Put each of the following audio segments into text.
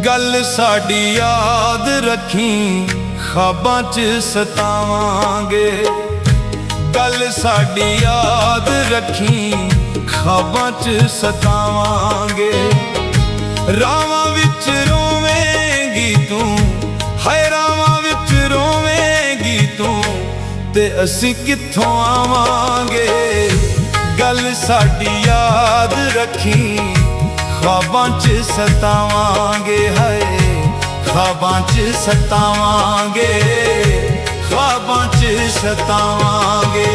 गल साडी याद रखी ख्वाबां च सतावांगे। गल साडी याद रखी ख्वाबां च सतावांगे। रावां विच रोवेंगी तू, हाय रावां विच रोवेंगी तू, ते असीं कित्थों आवांगे। गल साडी याद रखी ख्वाबां च सतावांगे। हाय ख्वाबां च सतावांगे, ख्वाबां च सतावांगे।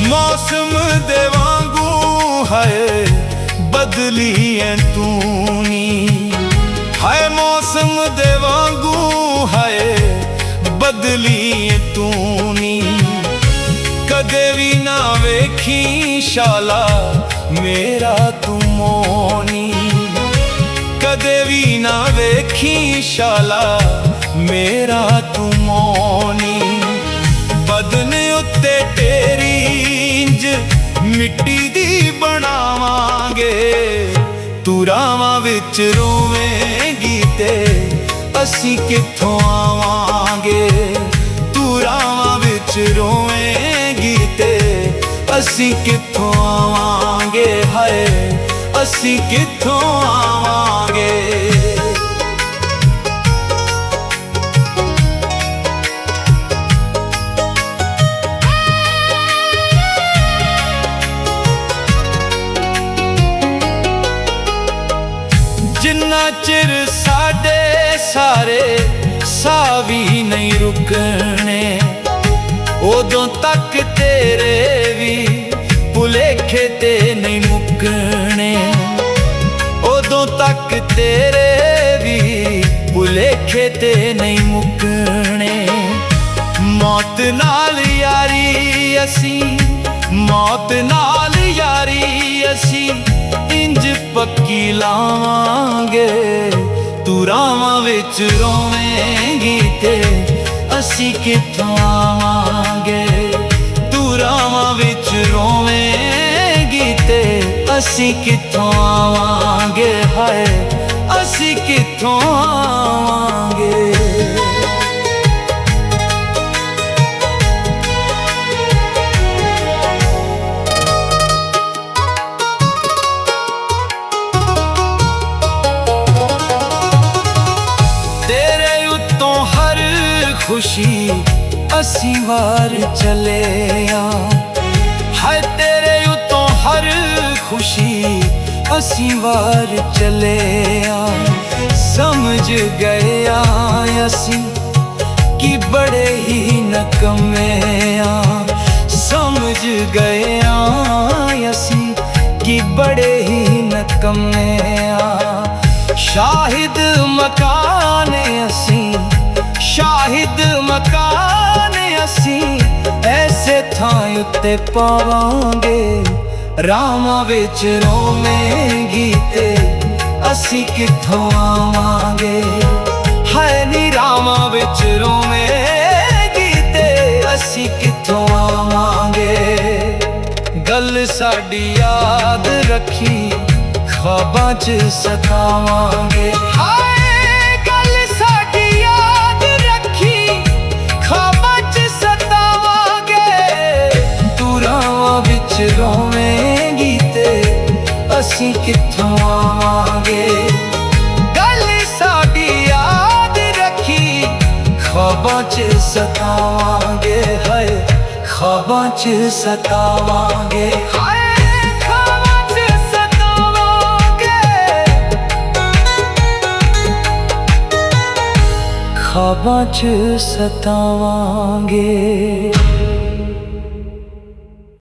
मौसम दे वांगू हाय बदली ऐ तू नी, हाय मौसम दे वांगू हाय बदली ऐ तू नी। कदे भी ना वेखी शाला मेरा तू मोनी, कदे भी ना वेखी शाला मेरा तू मोनी। बदन उत्ते तेरी इंज मिट्टी दी बनावांगे। तू रावां विच रोवेंगी ते असीं कित्थों आवांगे। तू रावां विच रोवेंगी ते असीं कित्थों आवांगे। हाय असीं कित्थों आवांगे। जिन्ना चिर साडे सारे साह भी नहीं रुकने, उदों तक तेरे भी भुलेखे ते नहीं मुकने। उदों तक तेरे भी भुलेखे ते नहीं मुकने। मौत नाल यारी असी, मौत नाल यारी असी इंज पक्की लावांगे। तू रावां विच रोवेंगी ते असीं कित्थों आवांगे। तू रावां विच रोवेंगी ते असीं कित्थों आवांगे। हाय असीं कित्थों आवांगे। खुशी असीं वार चले आ, हाय तेरे उतों हर खुशी असीं वार चले आ। समझ गए आ असीं कि बड़े ही नकम्मे आ। समझ गए आ असीं कि बड़े ही नकम्मे आ। शाहिद मकान असीं, शाहिद मकान असीं ऐसे थां उत्ते पावांगे। रावां विच रोवेंगी ते असीं कित्थों आवांगे। हाय नी रावां विच रोवेंगी ते असीं कित्थों आवांगे। गल साडी याद रखी ख्वाबां च सतावांगे। रोवेंगी ते असीं कित्थों आवांगे। गल साडी याद रखी ख्वाबां च सतावांगे। हाय ख्वाबां च सतावांगे। हाय ख्वाबां च सतावांगे। ख्वाबां 'ਚ ਸਤਾਵਾਂਗੇ।